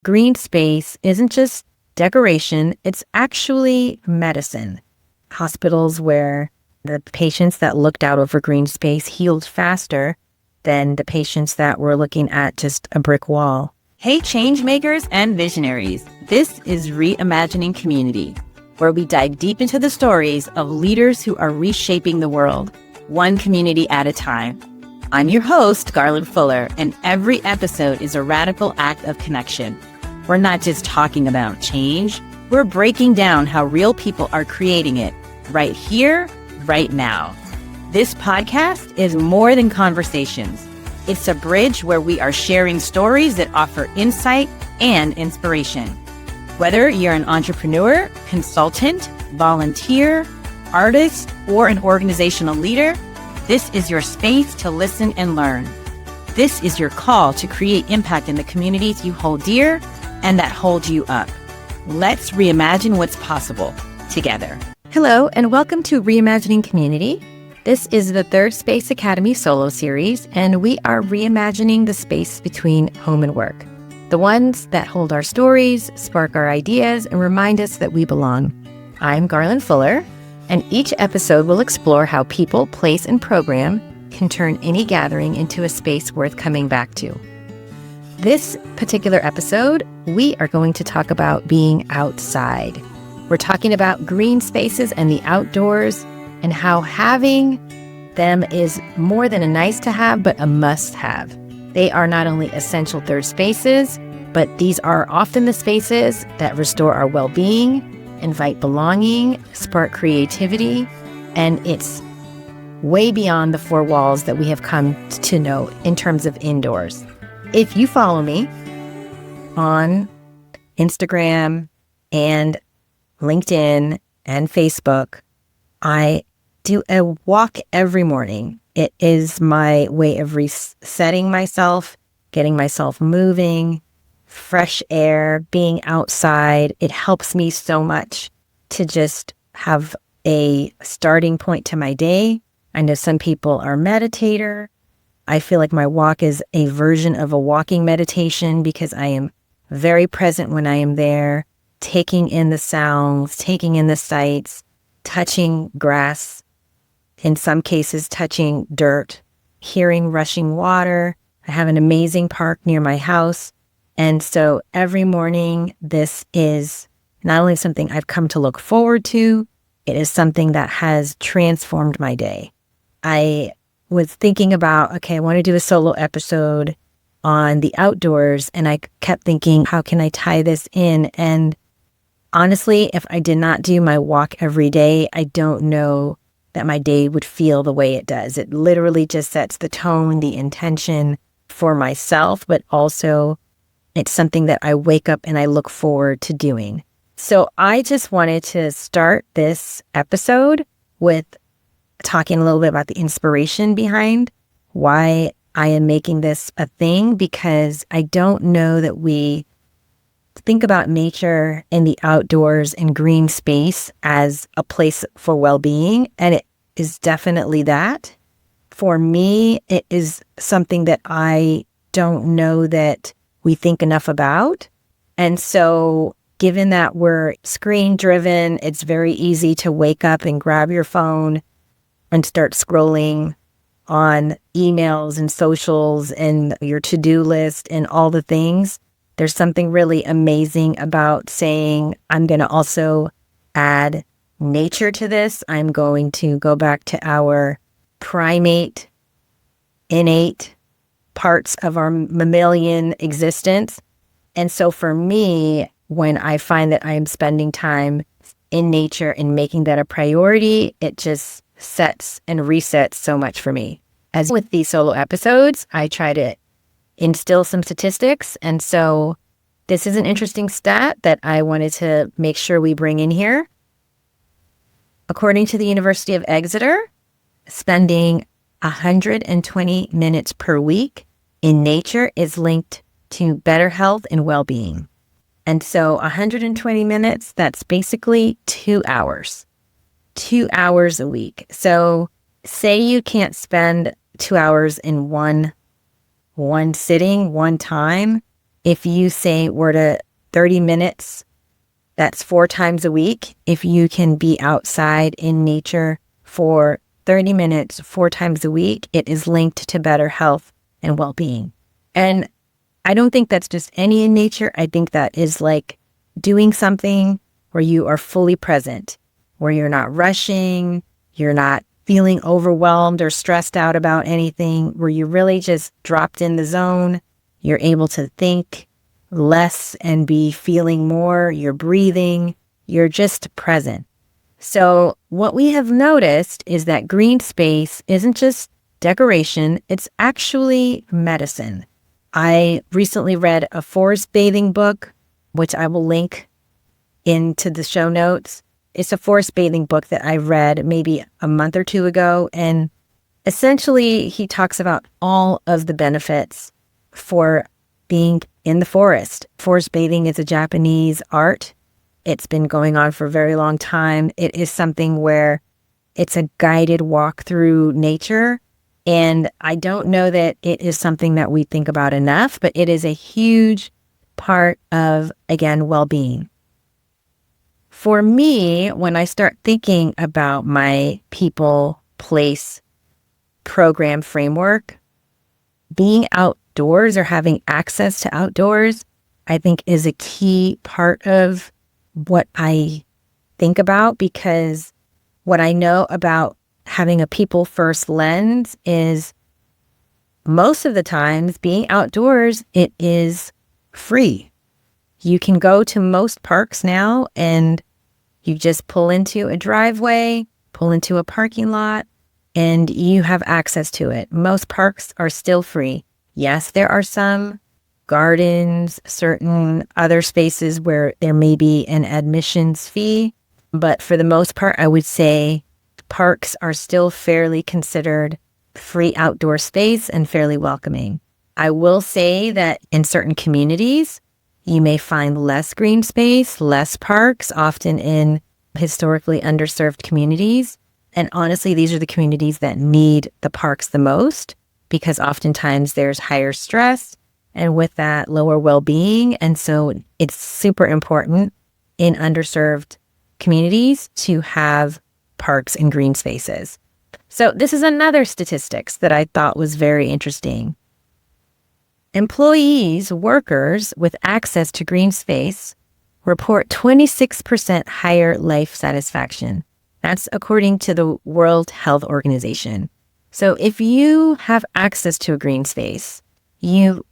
green space isn't just decoration, it's actually medicine. Hospitals where the patients that looked out over green space healed faster than the patients that were looking at just a brick wall. Hey, change makers and visionaries. This is Reimagining Community, where we dive deep into the stories of leaders who are reshaping the world, one community at a time. I'm your host, Garland Fuller, and every episode is a radical act of connection. We're not just talking about change, we're breaking down how real people are creating it right here, right now. This podcast is more than conversations. It's a bridge where we are sharing stories that offer insight and inspiration. Whether you're an entrepreneur, consultant, volunteer, artist, or an organizational leader, this is your space to listen and learn. This is your call to create impact in the communities you hold dear and that hold you up. Let's reimagine what's possible together. Hello, and welcome to Reimagining Community. This is the third Space Academy solo series, and we are reimagining the space between home and work. The ones that hold our stories, spark our ideas, and remind us that we belong. I'm Garland Fuller, and each episode will explore how people, place, and program can turn any gathering into a space worth coming back to. This particular episode, we are going to talk about being outside. We're talking about green spaces and the outdoors and how having them is more than a nice to have, but a must have. They are not only essential third spaces, but these are often the spaces that restore our well-being, invite belonging, spark creativity, and it's way beyond the four walls that we have come to know in terms of indoors. If you follow me on Instagram and LinkedIn and Facebook, I do a walk every morning. It is my way of resetting myself, getting myself moving, fresh air, being outside. It helps me so much to just have a starting point to my day. I know some people are meditator. I feel like my walk is a version of a walking meditation because I am very present when I am there, taking in the sounds, taking in the sights, touching grass, in some cases touching dirt, hearing rushing water. I have an amazing park near my house. And so every morning, this is not only something I've come to look forward to, it is something that has transformed my day. I was thinking about, okay, I want to do a solo episode on the outdoors, and I kept thinking, how can I tie this in? And honestly, if I did not do my walk every day, I don't know that my day would feel the way it does. It literally just sets the tone, the intention for myself, but also it's something that I wake up and I look forward to doing. So I just wanted to start this episode with talking a little bit about the inspiration behind why I am making this a thing, because I don't know that we think about nature and the outdoors and green space as a place for well-being, and it is definitely that. For me, it is something that I don't know that we think enough about. And so given that we're screen-driven, it's very easy to wake up and grab your phone and start scrolling on emails and socials and your to-do list and all the things. There's something really amazing about saying, I'm going to also add nature to this. I'm going to go back to our primate, innate parts of our mammalian existence. And so for me, when I find that I am spending time in nature and making that a priority, it just sets and resets so much for me. As with these solo episodes, I try to instill some statistics. And so this is an interesting stat that I wanted to make sure we bring in here. According to the University of Exeter, spending 120 minutes per week in nature is linked to better health and well-being. And so 120 minutes, that's basically 2 hours. 2 hours a week. So say you can't spend 2 hours in one sitting, one time, if you say we're to 30 minutes, that's 4 times a week. If you can be outside in nature for 30 minutes, 4 times a week, it is linked to better health and well-being. And I don't think that's just any in nature. I think that is like doing something where you are fully present, where you're not rushing, you're not feeling overwhelmed or stressed out about anything, where you're really just dropped in the zone. You're able to think less and be feeling more. You're breathing. You're just present. So what we have noticed is that green space isn't just decoration. It's actually medicine. I recently read a forest bathing book, which I will link into the show notes. It's a forest bathing book that I read maybe a month or 2 ago. And essentially, he talks about all of the benefits for being in the forest. Forest bathing is a Japanese art. It's been going on for a very long time. It is something where it's a guided walk through nature. And I don't know that it is something that we think about enough, but it is a huge part of, again, well-being. For me, when I start thinking about my people, place, program framework, being outdoors or having access to outdoors, I think is a key part of what I think about, because what I know about having a people first lens is most of the times being outdoors, it is free. You can go to most parks now and you just pull into a driveway, pull into a parking lot, and you have access to it. Most parks are still free. Yes, there are some gardens, certain other spaces where there may be an admissions fee, but for the most part, I would say parks are still fairly considered free outdoor space and fairly welcoming. I will say that in certain communities, you may find less green space, less parks, often in historically underserved communities. And honestly, these are the communities that need the parks the most, because oftentimes there's higher stress and with that lower well-being. And so it's super important in underserved communities to have parks and green spaces. So this is another statistics that I thought was very interesting. Employees, workers with access to green space report 26% higher life satisfaction. That's according to the World Health Organization. So if you have access to a green space, you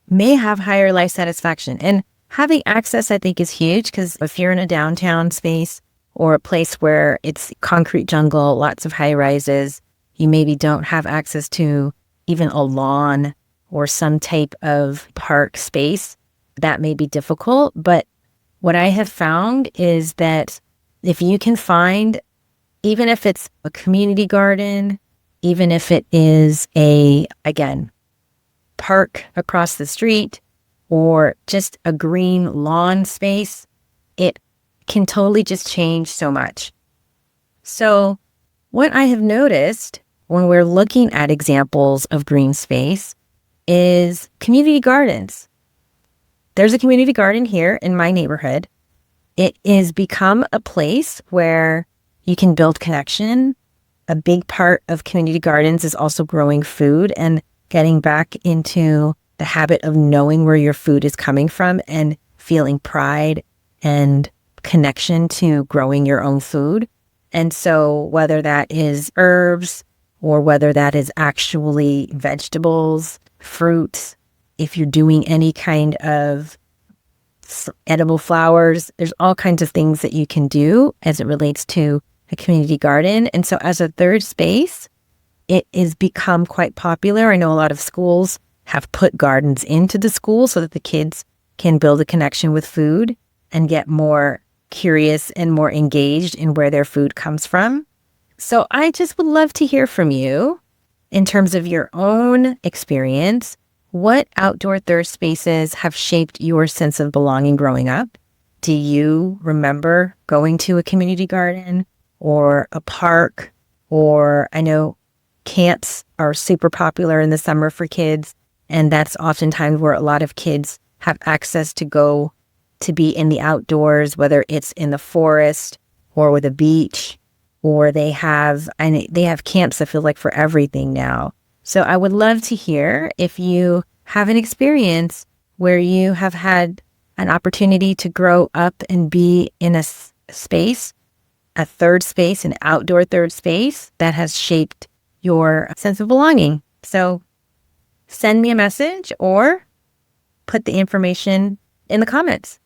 may have higher life satisfaction. And having access, I think, is huge, because if you're in a downtown space or a place where it's concrete jungle, lots of high rises, you maybe don't have access to even a lawn or some type of park space. That may be difficult. But what I have found is that if you can find, even if it's a community garden, even if it is again, park across the street or just a green lawn space, it can totally just change so much. So what I have noticed when we're looking at examples of green space is community gardens. There's a community garden here in my neighborhood. It has become a place where you can build connection. A big part of community gardens is also growing food and getting back into the habit of knowing where your food is coming from and feeling pride and connection to growing your own food. And so whether that is herbs or whether that is actually vegetables, fruits, if you're doing any kind of edible flowers, there's all kinds of things that you can do as it relates to a community garden. And so as a third space, it has become quite popular. I know a lot of schools have put gardens into the school so that the kids can build a connection with food and get more curious and more engaged in where their food comes from. So I just would love to hear from you in terms of your own experience. What outdoor third spaces have shaped your sense of belonging growing up? Do you remember going to a community garden or a park? Or I know camps are super popular in the summer for kids, and that's oftentimes where a lot of kids have access to go to be in the outdoors, whether it's in the forest or with a beach, or they have camps that feel like for everything now. So I would love to hear if you have an experience where you have had an opportunity to grow up and be in a space, a third space, an outdoor third space that has shaped your sense of belonging. So send me a message or put the information in the comments.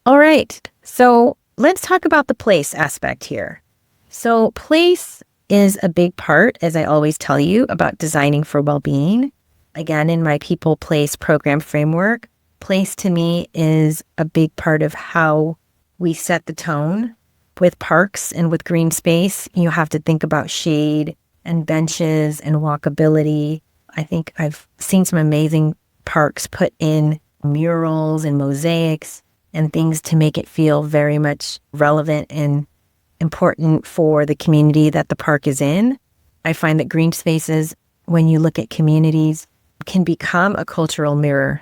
All right, so let's talk about the place aspect here. So place is a big part, as I always tell you, about designing for well-being. Again, in my People Place program framework, place to me is a big part of how we set the tone. With parks and with green space, you have to think about shade and benches and walkability. I think I've seen some amazing parks put in murals and mosaics and things to make it feel very much relevant and important for the community that the park is in. I find that green spaces, when you look at communities, can become a cultural mirror.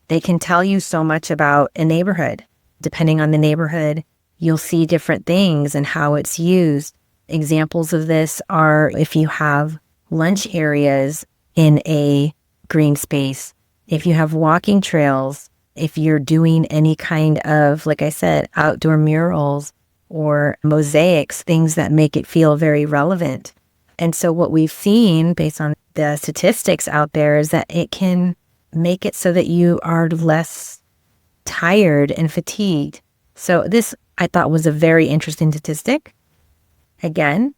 They can tell you so much about a neighborhood. Depending on the neighborhood, you'll see different things and how it's used. Examples of this are if you have lunch areas in a green space, if you have walking trails, if you're doing any kind of, like I said, outdoor murals or mosaics, things that make it feel very relevant. And so what we've seen based on the statistics out there is that it can make it so that you are less tired and fatigued. So this I thought was a very interesting statistic. Again,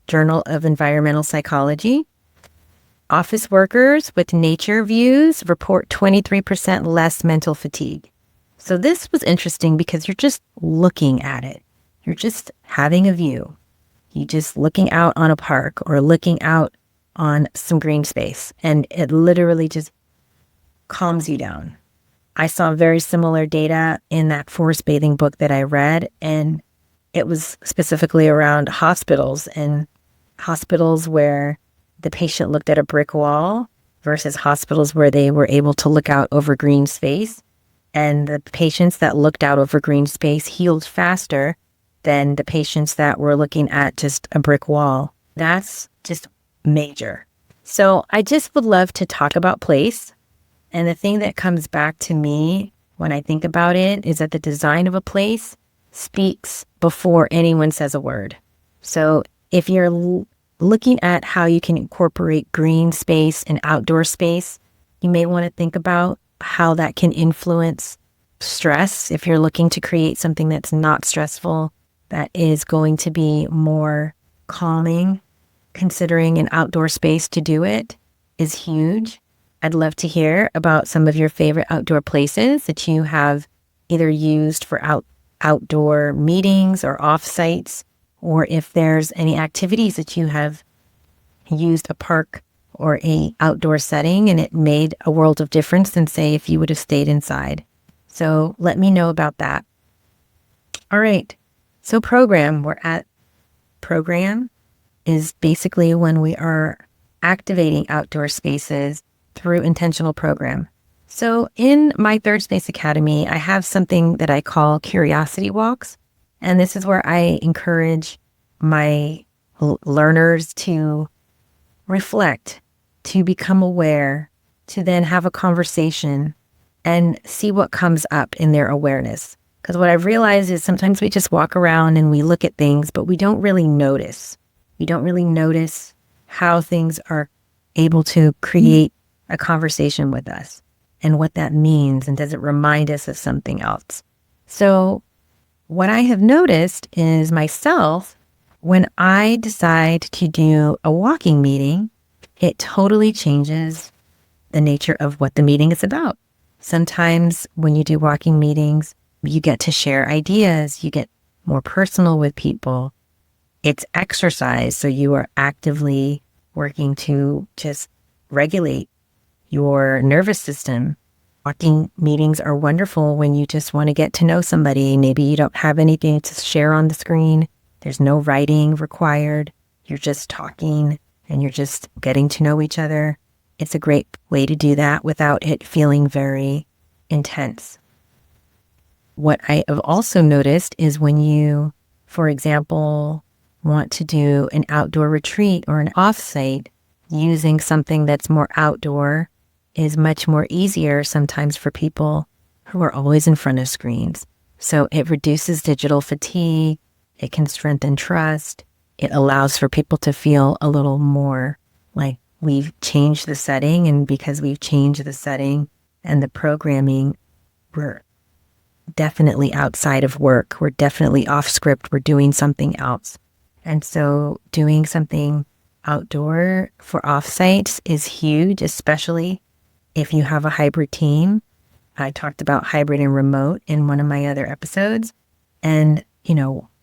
Journal of Environmental Psychology. Office workers with nature views report 23% less mental fatigue. So this was interesting because you're just looking at it. You're just having a view. You're just looking out on a park or looking out on some green space, and it literally just calms you down. I saw very similar data in that forest bathing book that I read, and it was specifically around hospitals and hospitals where the patient looked at a brick wall versus hospitals where they were able to look out over green space. And the patients that looked out over green space healed faster than the patients that were looking at just a brick wall. That's just major. So I just would love to talk about place. And the thing that comes back to me when I think about it is that the design of a place speaks before anyone says a word. So if you're looking at how you can incorporate green space and outdoor space, you may want to think about how that can influence stress. If you're looking to create something that's not stressful, that is going to be more calming, considering an outdoor space to do it is huge. I'd love to hear about some of your favorite outdoor places that you have either used for outdoor meetings or off-sites, or if there's any activities that you have used a park or a outdoor setting and it made a world of difference than, say, if you would have stayed inside. So let me know about that. All right. So program is basically when we are activating outdoor spaces through intentional program. So in my Third Space Academy, I have something that I call curiosity walks. And this is where I encourage my learners to reflect, to become aware, to then have a conversation and see what comes up in their awareness. Because what I've realized is sometimes we just walk around and we look at things, but we don't really notice. We don't really notice how things are able to create a conversation with us and what that means, and does it remind us of something else. So what I have noticed is myself, when I decide to do a walking meeting, it totally changes the nature of what the meeting is about. Sometimes when you do walking meetings, you get to share ideas, you get more personal with people. It's exercise, so you are actively working to just regulate your nervous system. Walking meetings are wonderful when you just want to get to know somebody. Maybe you don't have anything to share on the screen. There's no writing required. You're just talking and you're just getting to know each other. it's a great way to do that without it feeling very intense. What I have also noticed is when you, for example, want to do an outdoor retreat or an offsite, using something that's more outdoor is much more easier sometimes for people who are always in front of screens. So it reduces digital fatigue. It can strengthen trust. It allows for people to feel a little more like we've changed the setting. And because we've changed the setting and the programming, we're definitely outside of work. We're definitely off script. We're doing something else. And so doing something outdoor for offsites is huge, especially if you have a hybrid team. I talked about hybrid and remote in one of my other episodes, and,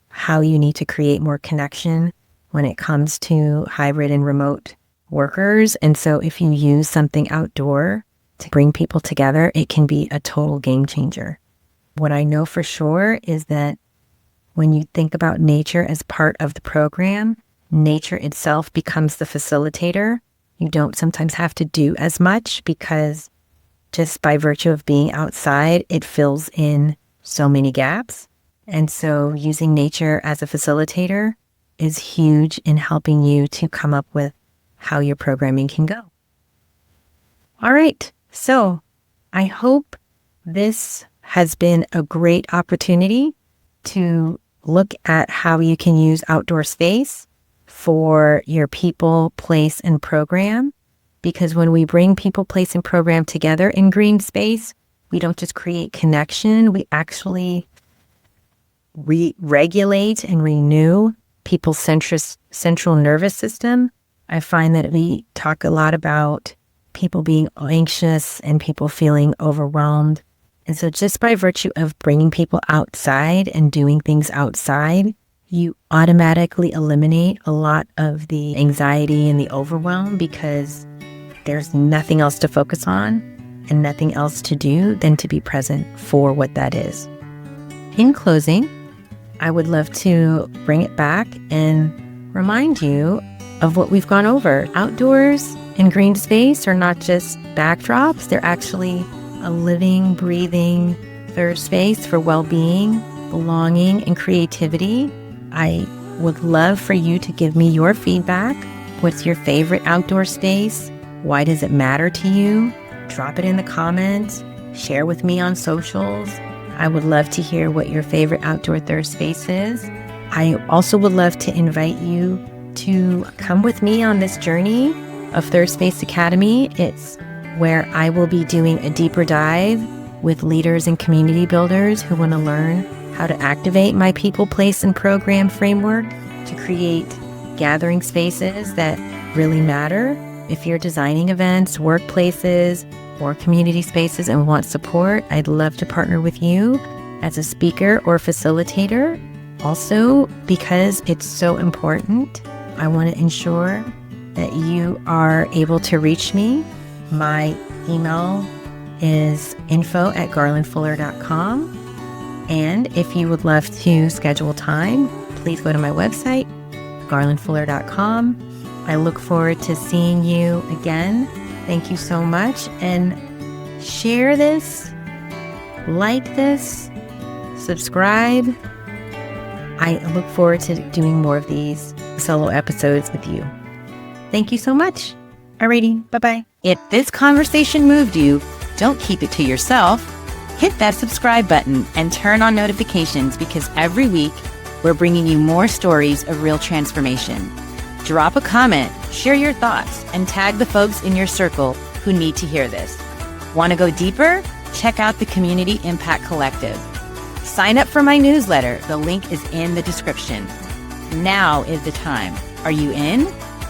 how you need to create more connection when it comes to hybrid and remote workers. And so if you use something outdoor to bring people together, it can be a total game changer. What I know for sure is that when you think about nature as part of the program, nature itself becomes the facilitator. You don't sometimes have to do as much because just by virtue of being outside, it fills in so many gaps. And so using nature as a facilitator is huge in helping you to come up with how your programming can go. All right. So I hope this has been a great opportunity to look at how you can use outdoor space for your people, place, and program. Because when we bring people, place, and program together in green space, we don't just create connection, we actually regulate and renew people's central nervous system. I find that we talk a lot about people being anxious and people feeling overwhelmed. And so just by virtue of bringing people outside and doing things outside, you automatically eliminate a lot of the anxiety and the overwhelm because there's nothing else to focus on and nothing else to do than to be present for what that is. In closing, I would love to bring it back and remind you of what we've gone over. Outdoors and green space are not just backdrops, they're actually a living, breathing third space for well-being, belonging, and creativity. I would love for you to give me your feedback. What's your favorite outdoor space? Why does it matter to you? Drop it in the comments. Share with me on socials. I would love to hear what your favorite outdoor third space is. I also would love to invite you to come with me on this journey of Third Space Academy. It's where I will be doing a deeper dive with leaders and community builders who want to learn how to activate my people, place, and program framework to create gathering spaces that really matter. If you're designing events, workplaces, or community spaces and want support, I'd love to partner with you as a speaker or facilitator. Also, because it's so important, I want to ensure that you are able to reach me. My email is info@garlandfuller.com. And if you would love to schedule time, please go to my website, garlandfuller.com. I look forward to seeing you again. Thank you so much. And share this, like this, subscribe. I look forward to doing more of these solo episodes with you. Thank you so much. Alrighty, bye-bye. If this conversation moved you, don't keep it to yourself. Hit that subscribe button and turn on notifications because every week we're bringing you more stories of real transformation. Drop a comment, share your thoughts, and tag the folks in your circle who need to hear this. Want to go deeper? Check out the Community Impact Collective. Sign up for my newsletter. The link is in the description. Now is the time. Are you in?